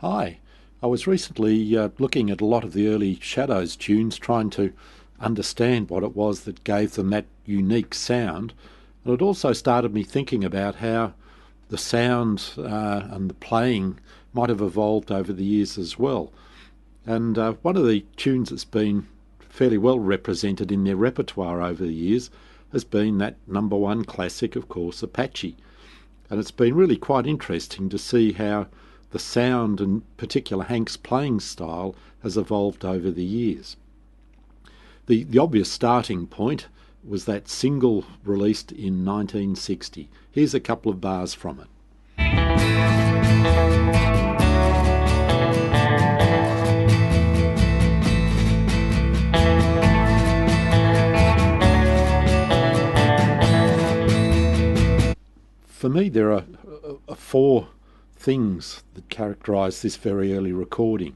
Hi. I was recently looking at a lot of the early Shadows tunes, trying to understand what it was that gave them that unique sound. And it also started me thinking about how the sound and the playing might have evolved over the years as well. And one of the tunes that's been fairly well represented in their repertoire over the years has been that number one classic, of course, Apache. And it's been really quite interesting to see how the sound, and particular Hank's playing style, has evolved over the years. The obvious starting point was that single released in 1960. Here's a couple of bars from it. For me, there are four things that characterise this very early recording.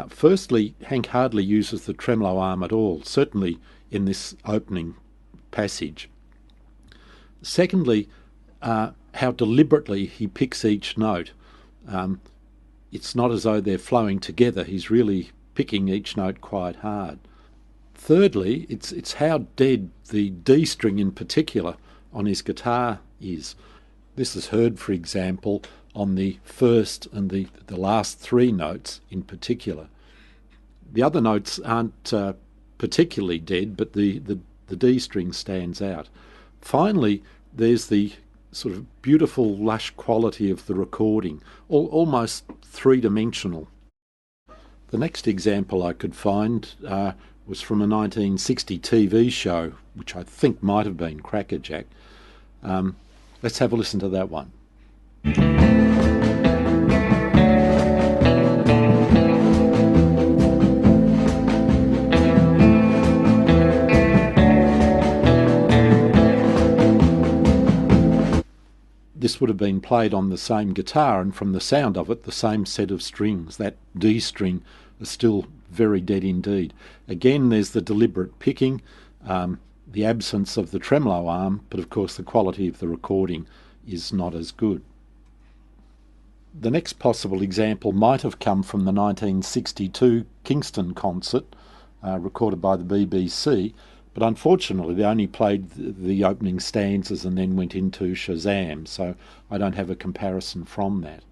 Firstly, Hank hardly uses the tremolo arm at all, certainly in this opening passage. Secondly, how deliberately he picks each note. It's not as though they're flowing together, he's really picking each note quite hard. Thirdly, it's how dead the D string in particular on his guitar is. This is heard, for example, on the first and the last three notes in particular. The other notes aren't particularly dead, but the D string stands out. Finally, there's the sort of beautiful, lush quality of the recording, almost three-dimensional. The next example I could find was from a 1960 TV show, which I think might have been Crackerjack. Let's have a listen to that one. This would have been played on the same guitar, and from the sound of it, the same set of strings. That D string is still very dead indeed. Again, there's the deliberate picking, the absence of the tremolo arm, but of course the quality of the recording is not as good. The next possible example might have come from the 1962 Kingston concert, recorded by the BBC, but unfortunately they only played the opening stanzas and then went into Shazam, so I don't have a comparison from that.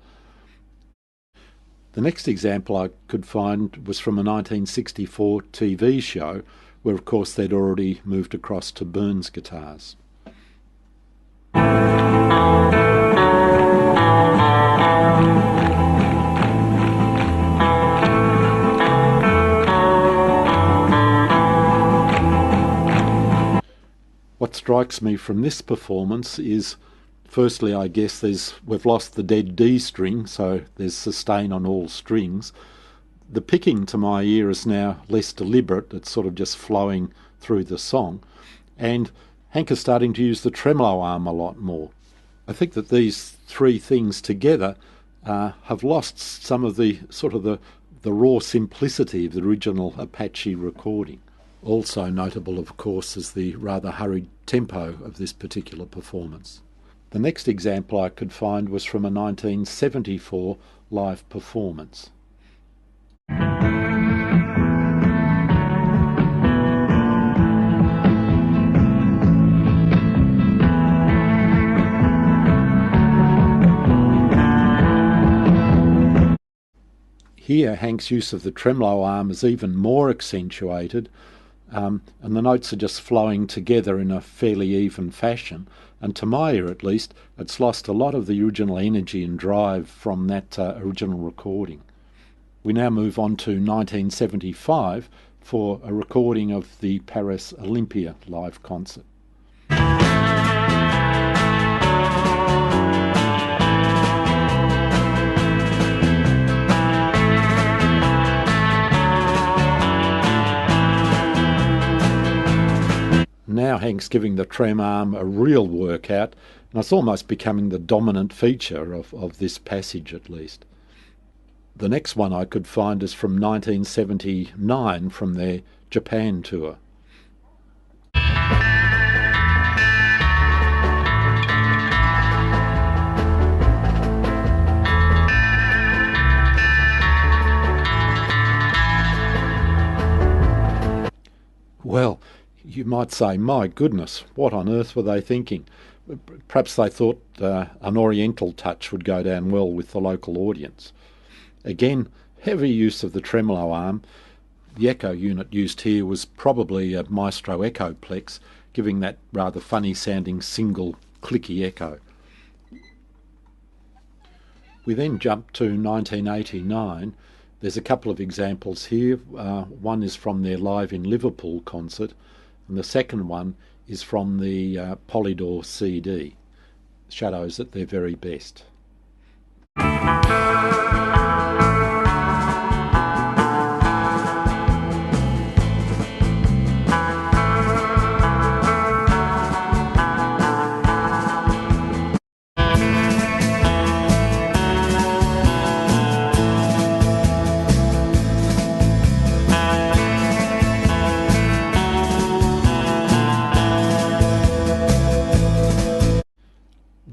The next example I could find was from a 1964 TV show, where of course they'd already moved across to Burns guitars. What strikes me from this performance is, firstly, I guess we've lost the dead D string, so there's sustain on all strings. The picking to my ear is now less deliberate, it's sort of just flowing through the song, and Hank is starting to use the tremolo arm a lot more. I think that these three things together have lost some of the sort of the raw simplicity of the original Apache recording. Also notable, of course, is the rather hurried tempo of this particular performance. The next example I could find was from a 1974 live performance. Here, Hank's use of the tremolo arm is even more accentuated, and the notes are just flowing together in a fairly even fashion, and to my ear at least, it's lost a lot of the original energy and drive from that original recording. We now move on to 1975 for a recording of the Paris Olympia live concert. Now Hank's giving the trem arm a real workout, and it's almost becoming the dominant feature of this passage at least. The next one I could find is from 1979 from their Japan tour. Well, you might say, my goodness, what on earth were they thinking? Perhaps they thought an oriental touch would go down well with the local audience. Again, heavy use of the tremolo arm. The echo unit used here was probably a Maestro Echoplex, giving that rather funny sounding single clicky echo. We then jump to 1989. There's a couple of examples here. One is from their Live in Liverpool concert, and the second one is from the Polydor CD. Shadows at their very best.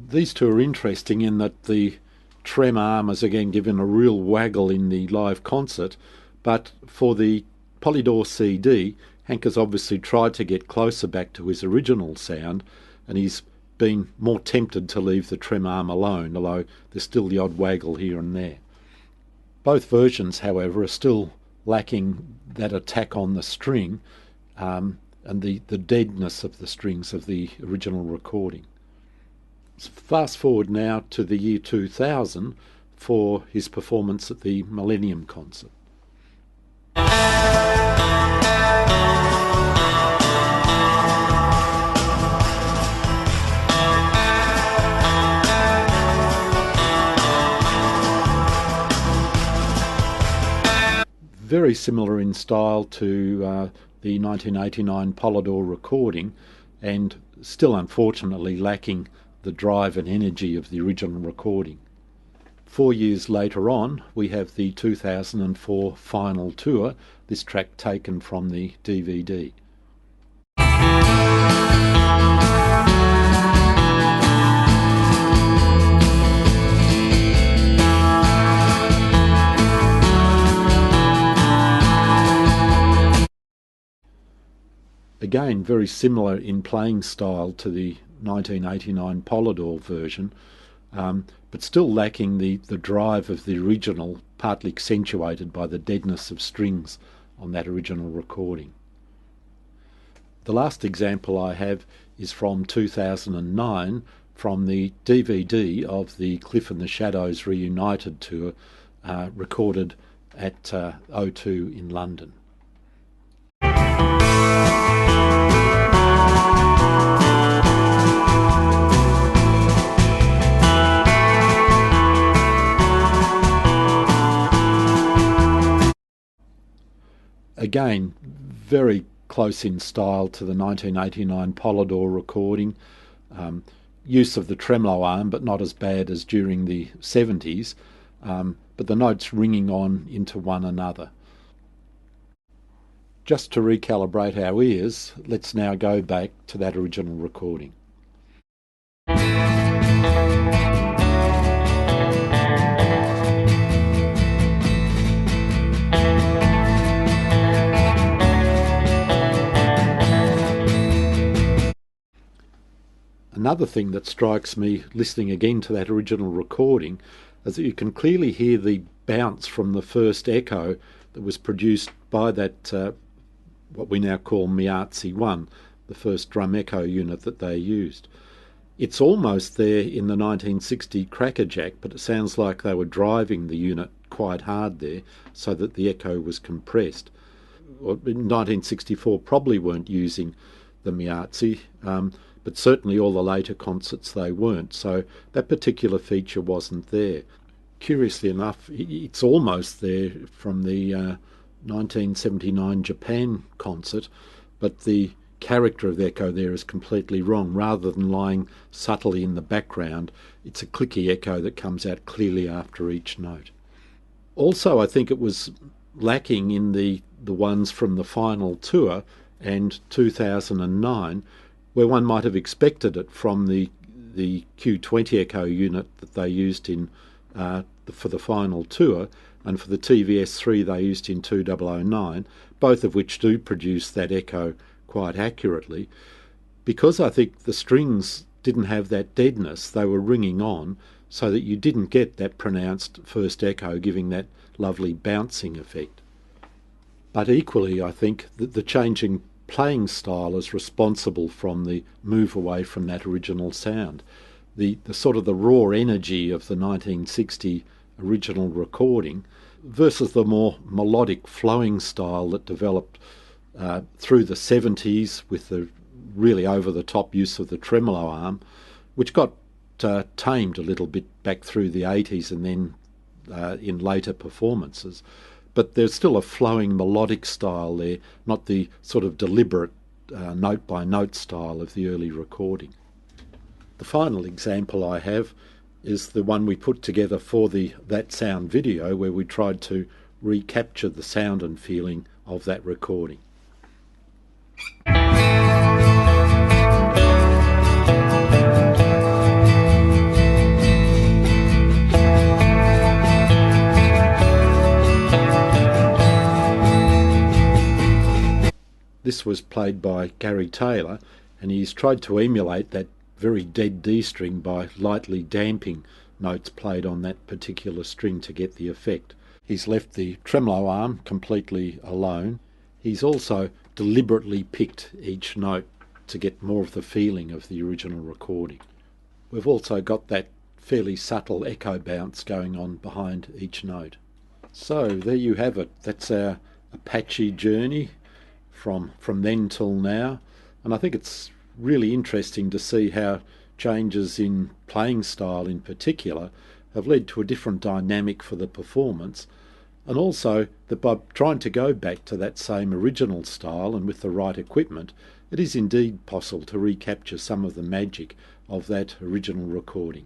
These two are interesting in that the trem arm is again given a real waggle in the live concert, but for the Polydor CD, Hank has obviously tried to get closer back to his original sound, and he's been more tempted to leave the trem arm alone, although there's still the odd waggle here and there. Both versions, however, are still lacking that attack on the string and the deadness of the strings of the original recording. Fast forward now to the year 2000 for his performance at the Millennium Concert. Very similar in style to the 1989 Polydor recording, and still unfortunately lacking the drive and energy of the original recording. 4 years later on, we have the 2004 Final Tour, this track taken from the DVD. Again, very similar in playing style to the 1989 Polydor version, but still lacking the drive of the original, partly accentuated by the deadness of strings on that original recording. The last example I have is from 2009, from the DVD of the Cliff and the Shadows Reunited tour, recorded at O2 in London. Again, very close in style to the 1989 Polydor recording. Use of the tremolo arm, but not as bad as during the 70s, but the notes ringing on into one another. Just to recalibrate our ears, let's now go back to that original recording. Another thing that strikes me listening again to that original recording is that you can clearly hear the bounce from the first echo that was produced by that what we now call Miazzi 1, the first drum echo unit that they used. It's almost there in the 1960 Crackerjack, but it sounds like they were driving the unit quite hard there so that the echo was compressed. In 1964 probably weren't using the Miazzi, but certainly all the later concerts they weren't, so that particular feature wasn't there. Curiously enough, it's almost there from the 1979 Japan concert, but the character of the echo there is completely wrong. Rather than lying subtly in the background, it's a clicky echo that comes out clearly after each note. Also, I think it was lacking in the ones from the Final Tour and 2009, where one might have expected it from the Q20 echo unit that they used in for the Final Tour, and for the TVS3 they used in 2009, both of which do produce that echo quite accurately. Because I think the strings didn't have that deadness, they were ringing on, so that you didn't get that pronounced first echo giving that lovely bouncing effect. But equally, I think that the changing playing style is responsible from the move away from that original sound. The sort of the raw energy of the 1960 original recording versus the more melodic flowing style that developed through the 70s with the really over-the-top use of the tremolo arm, which got tamed a little bit back through the 80s and then in later performances. But there's still a flowing melodic style there, not the sort of deliberate note-by-note style of the early recording. The final example I have is the one we put together for the That Sound video, where we tried to recapture the sound and feeling of that recording. This was played by Gary Taylor, and he's tried to emulate that very dead D string by lightly damping notes played on that particular string to get the effect. He's left the tremolo arm completely alone. He's also deliberately picked each note to get more of the feeling of the original recording. We've also got that fairly subtle echo bounce going on behind each note. So there you have it. That's our Apache journey from then till now, and I think it's really interesting to see how changes in playing style in particular have led to a different dynamic for the performance, and also that by trying to go back to that same original style and with the right equipment, it is indeed possible to recapture some of the magic of that original recording.